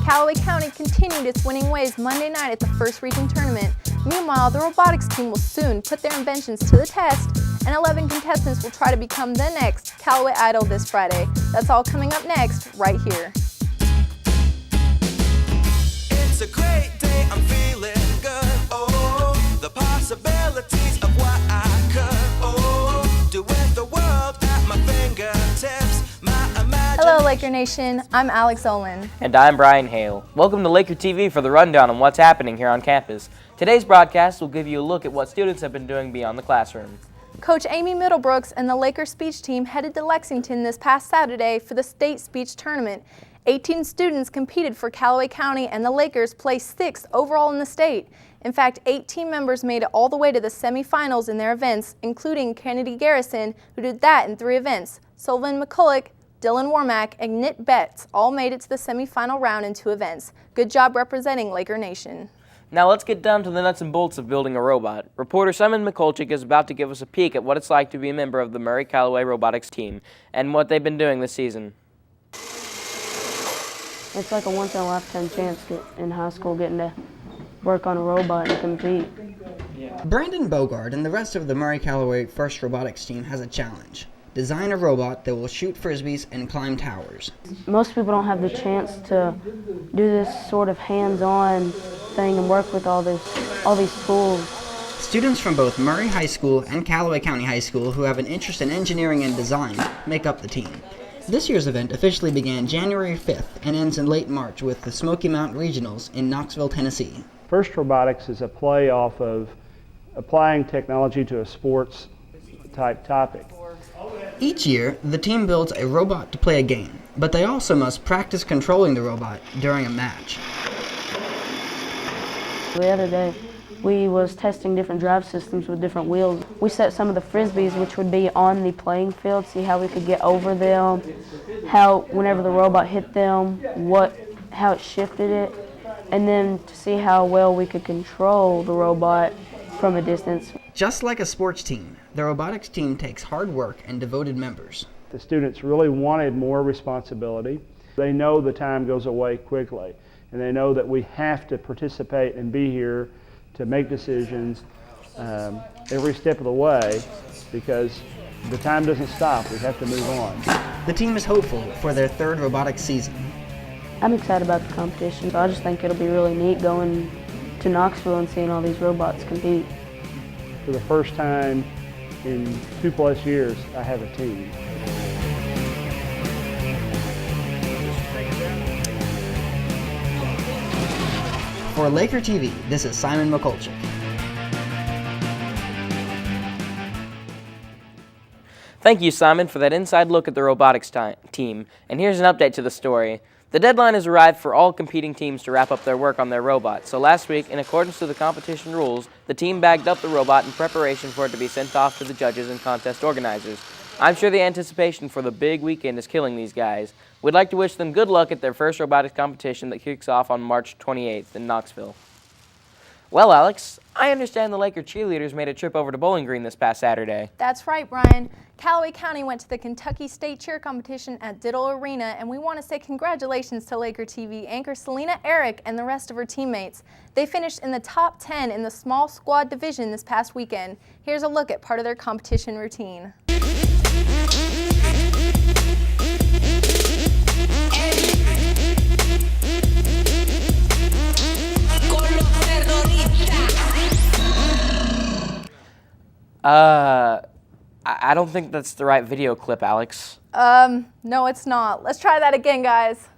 Calloway County continued its winning ways Monday night at the first region tournament. Meanwhile, the robotics team will soon put their inventions to the test, and 11 contestants will try to become the next Calloway Idol this Friday. That's all coming up next, right here. It's a great day, I'm feeling good. Oh, the possibilities of what I could do with the world at my fingertips. Hello, Laker Nation. I'm Alex Olin. And I'm Brian Hale. Welcome to LakerTV for the rundown on what's happening here on campus. Today's broadcast will give you a look at what students have been doing beyond the classroom. Coach Amy Middlebrooks and the Laker speech team headed to Lexington this past Saturday for the state speech tournament. 18 students competed for Calloway County, and the Lakers placed 6th overall in the state. In fact, 8 team members made it all the way to the semifinals in their events, including Kennedy Garrison, who did that in 3 events. Sullivan McCulloch, Dylan Warmack, and Nick Betts all made it to the semifinal round in 2 events. Good job representing Laker Nation. Now let's get down to the nuts and bolts of building a robot. Reporter Simon McCulloch is about to give us a peek at what it's like to be a member of the Murray Calloway robotics team and what they've been doing this season. It's like a once-in-a-lifetime chance in high school getting to work on a robot and compete. Brandon Bogard and the rest of the Murray Calloway First Robotics team has a challenge. Design a robot that will shoot frisbees and climb towers. Most people don't have the chance to do this sort of hands-on thing and work with all these tools. Students from both Murray High School and Calloway County High School who have an interest in engineering and design make up the team. This year's event officially began January 5th and ends in late March with the Smoky Mountain Regionals in Knoxville, Tennessee. First Robotics is a play off of applying technology to a sports-type topic. Each year, the team builds a robot to play a game, but they also must practice controlling the robot during a match. The other day, we was testing different drive systems with different wheels. We set some of the frisbees, which would be on the playing field, see how we could get over them, how whenever the robot hit them, how it shifted it, and then to see how well we could control the robot from a distance. Just like a sports team, the robotics team takes hard work and devoted members. The students really wanted more responsibility. They know the time goes away quickly, and they know that we have to participate and be here to make decisions every step of the way, because the time doesn't stop. We have to move on. The team is hopeful for their 3rd robotics season. I'm excited about the competition. I just think it'll be really neat going to Knoxville and seeing all these robots compete. For the first time in 2+ years, I have a team. For LakerTV, this is Simon McCulloch. Thank you, Simon, for that inside look at the robotics team. And here's an update to the story. The deadline has arrived for all competing teams to wrap up their work on their robot. So last week, in accordance to the competition rules, the team bagged up the robot in preparation for it to be sent off to the judges and contest organizers. I'm sure the anticipation for the big weekend is killing these guys. We'd like to wish them good luck at their first robotics competition that kicks off on March 28th in Knoxville. Well, Alex, I understand the Laker cheerleaders made a trip over to Bowling Green this past Saturday. That's right, Brian. Calloway County went to the Kentucky State Cheer Competition at Diddle Arena, and we want to say congratulations to Laker TV anchor Selena Eric and the rest of her teammates. They finished in the top 10 in the small squad division this past weekend. Here's a look at part of their competition routine. I don't think that's the right video clip, Alex. No, it's not. Let's try that again, guys.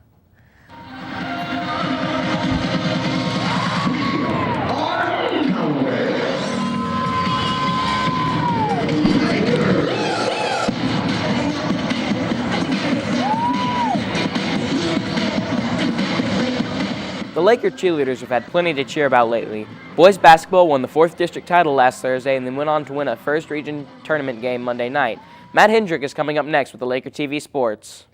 The Laker cheerleaders have had plenty to cheer about lately. Boys basketball won the 4th district title last Thursday and then went on to win a first region tournament game Monday night. Matt Hendrick is coming up next with the Laker TV Sports.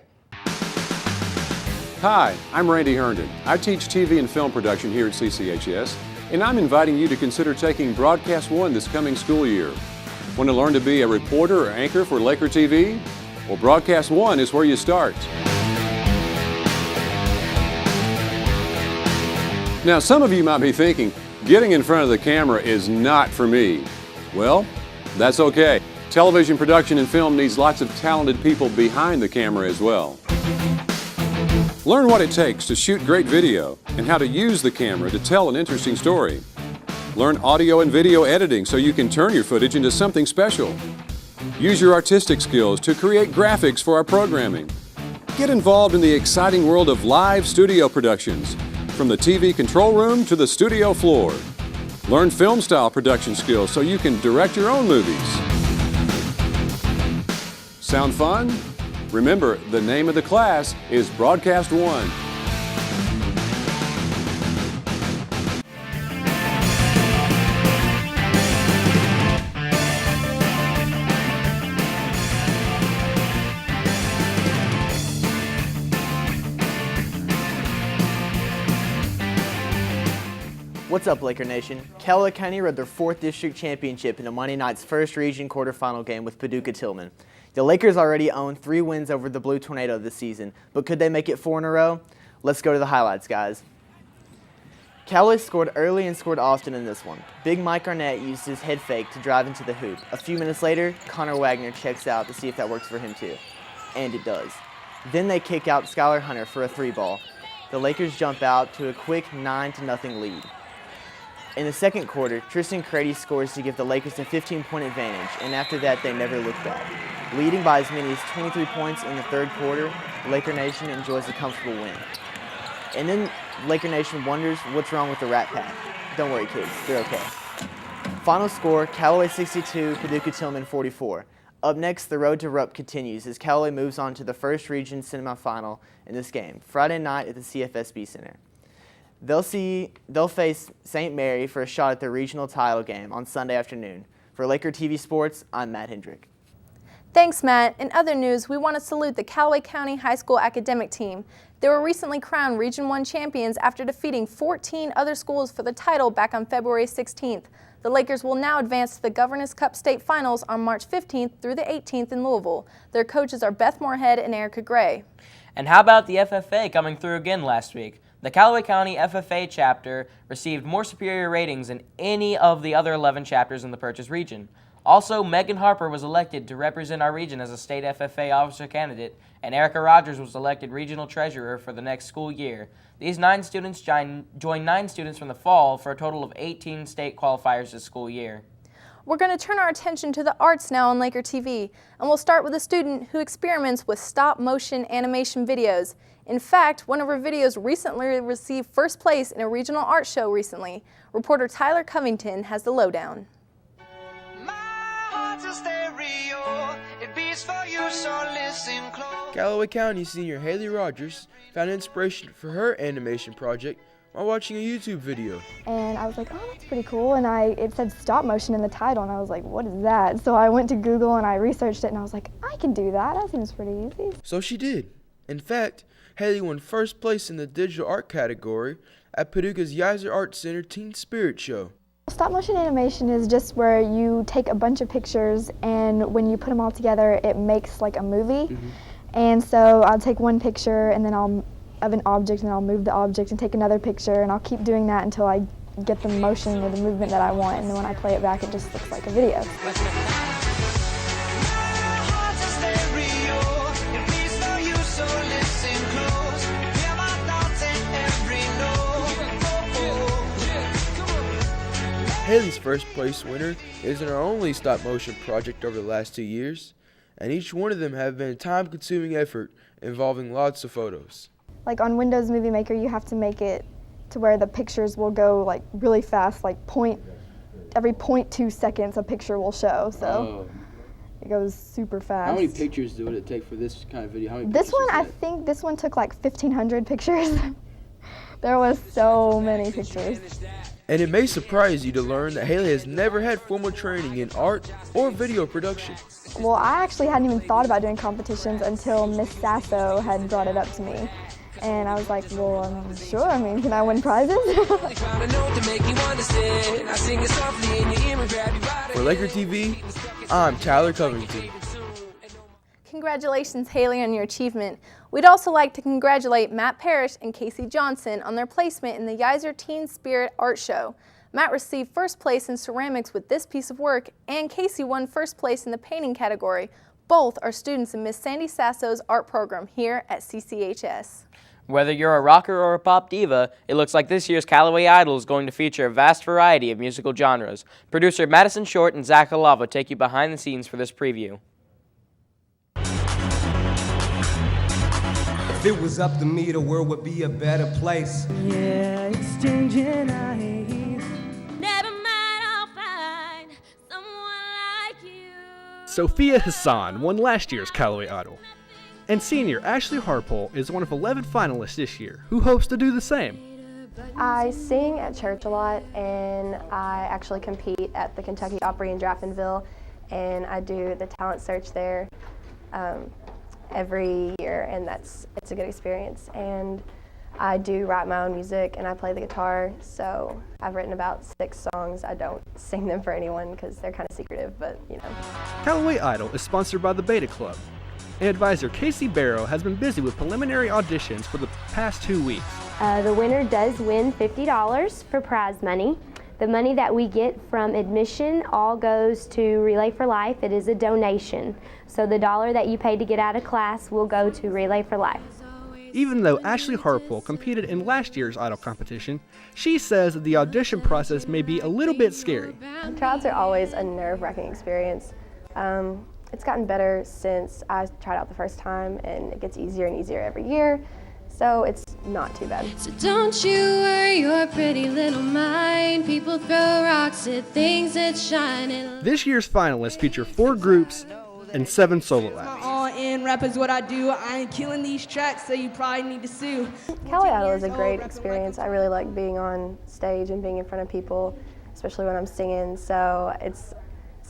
Hi, I'm Randy Herndon. I teach TV and film production here at CCHS, and I'm inviting you to consider taking Broadcast 1 this coming school year. Want to learn to be a reporter or anchor for LakerTV? Well, Broadcast 1 is where you start. Now, some of you might be thinking, getting in front of the camera is not for me. Well, that's okay. Television production and film needs lots of talented people behind the camera as well. Learn what it takes to shoot great video and how to use the camera to tell an interesting story. Learn audio and video editing so you can turn your footage into something special. Use your artistic skills to create graphics for our programming. Get involved in the exciting world of live studio productions, from the TV control room to the studio floor. Learn film style production skills so you can direct your own movies. Sound fun? Remember, the name of the class is Broadcast 1. What's up, Laker Nation? Calloway County rode their 4th district championship in a Monday night's first region quarterfinal game with Paducah-Tillman. The Lakers already own 3 wins over the Blue Tornado this season, but could they make it 4 in a row? Let's go to the highlights, guys. Calloway scored early and scored often in this one. Big Mike Arnett used his head fake to drive into the hoop. A few minutes later, Connor Wagner checks out to see if that works for him too. And it does. Then they kick out Skylar Hunter for a 3-ball. The Lakers jump out to a quick 9-0 lead. In the second quarter, Tristan Crady scores to give the Lakers a 15-point advantage, and after that, they never looked back. Leading by as many as 23 points in the third quarter, Laker Nation enjoys a comfortable win. And then Laker Nation wonders what's wrong with the Rat Pack. Don't worry, kids, they're okay. Final score, Calloway 62, Paducah-Tillman 44. Up next, the road to Rupp continues as Calloway moves on to the first region semifinal in this game, Friday night at the CFSB Center. They'll face St. Mary for a shot at the regional title game on Sunday afternoon. For Laker TV Sports, I'm Matt Hendrick. Thanks, Matt. In other news, we want to salute the Calloway County High School academic team. They were recently crowned Region 1 champions after defeating 14 other schools for the title back on February 16th. The Lakers will now advance to the Governor's Cup State Finals on March 15th through the 18th in Louisville. Their coaches are Beth Moorhead and Erica Gray. And how about the FFA coming through again last week? The Calloway County FFA chapter received more superior ratings than any of the other 11 chapters in the Purchase region. Also, Megan Harper was elected to represent our region as a state FFA officer candidate, and Erica Rogers was elected regional treasurer for the next school year. These 9 students joined 9 students from the fall for a total of 18 state qualifiers this school year. We're going to turn our attention to the arts now on Laker TV, and we'll start with a student who experiments with stop-motion animation videos. In fact, one of her videos recently received first place in a regional art show recently. Reporter Tyler Covington has the lowdown. Calloway County senior Haley Rogers found inspiration for her animation project while watching a YouTube video. And I was like, oh, that's pretty cool. And it said stop motion in the title, and I was like, what is that? So I went to Google and I researched it, and I was like, I can do that. That seems pretty easy. So she did. In fact, Haley won first place in the digital art category at Paducah's Yiser Art Center Teen Spirit Show. Stop motion animation is just where you take a bunch of pictures, and when you put them all together, it makes like a movie. And so I'll take one picture and then of an object, and I'll move the object and take another picture, and I'll keep doing that until I get the motion or the movement that I want, and then when I play it back, it just looks like a video. Haley's first place winner isn't our only stop motion project over the last 2 years, and each one of them have been a time-consuming effort involving lots of photos. Like on Windows Movie Maker, you have to make it to where the pictures will go like really fast, like every 0.2 seconds a picture will show, so it goes super fast. How many pictures would it take for this kind of video? How many this one, I think this one took like 1,500 pictures. There was so many pictures. And it may surprise you to learn that Haley has never had formal training in art or video production. Well, I actually hadn't even thought about doing competitions until Miss Sasso had brought it up to me. And I was like, well, I'm sure. I mean, can I win prizes? For LakerTV, I'm Tyler Covington. Congratulations, Haley, on your achievement. We'd also like to congratulate Matt Parrish and Casey Johnson on their placement in the Geyser Teen Spirit Art Show. Matt received first place in ceramics with this piece of work, and Casey won first place in the painting category. Both are students in Miss Sandy Sasso's art program here at CCHS. Whether you're a rocker or a pop diva, it looks like this year's Calloway Idol is going to feature a vast variety of musical genres. Producer Madison Short and Zach Alava take you behind the scenes for this preview. If it was up to me, the world would be a better place. Yeah, it's changing, I hate. Never mind, I'll find someone like you. Sophia Hassan won last year's Calloway Idol. And senior Ashley Harpole is one of 11 finalists this year, who hopes to do the same. I sing at church a lot, and I actually compete at the Kentucky Opry in Draftonville, and I do the talent search there every year, and it's a good experience. And I do write my own music, and I play the guitar, so I've written about 6 songs. I don't sing them for anyone because they're kind of secretive, but you know. Calloway Idol is sponsored by the Beta Club. And advisor Casey Barrow has been busy with preliminary auditions for the past 2 weeks. The winner does win $50 for prize money. The money that we get from admission all goes to Relay for Life. It is a donation. So the $1 that you pay to get out of class will go to Relay for Life. Even though Ashley Harpole competed in last year's Idol competition, she says that the audition process may be a little bit scary. Tryouts are always a nerve-wracking experience. It's gotten better since I tried out the first time, and it gets easier and easier every year, so it's not too bad. So don't you worry your pretty little mind. People throw rocks at things that shine. This year's finalists feature 4 groups and 7 solo acts. And rap is what I do. I ain't killing these tracks, so you probably need to sue. Calloway Idol is a great experience. I really like being on stage and being in front of people, especially when I'm singing, so it's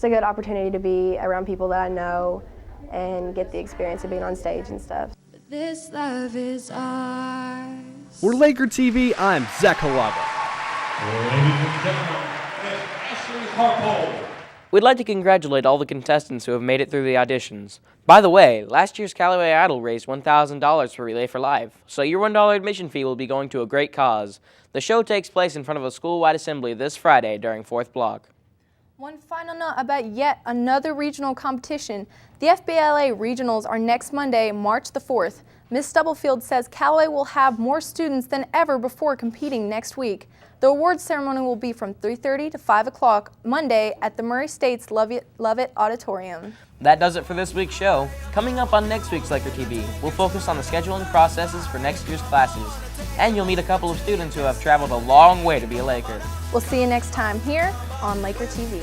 a good opportunity to be around people that I know and get the experience of being on stage and stuff. This love is ours. For LakerTV, I'm Zach Halava. Ladies and gentlemen, Miss Ashley Harpole. We'd like to congratulate all the contestants who have made it through the auditions. By the way, last year's Calloway Idol raised $1,000 for Relay for Life, so your $1 admission fee will be going to a great cause. The show takes place in front of a school-wide assembly this Friday during 4th block. One final note about yet another regional competition. The FBLA regionals are next Monday, March the 4th. Ms. Stubblefield says Calloway will have more students than ever before competing next week. The awards ceremony will be from 3:30 to 5 o'clock Monday at the Murray State's Lovett Auditorium. That does it for this week's show. Coming up on next week's LakerTV, we'll focus on the scheduling processes for next year's classes. And you'll meet a couple of students who have traveled a long way to be a Laker. We'll see you next time here on LakerTV.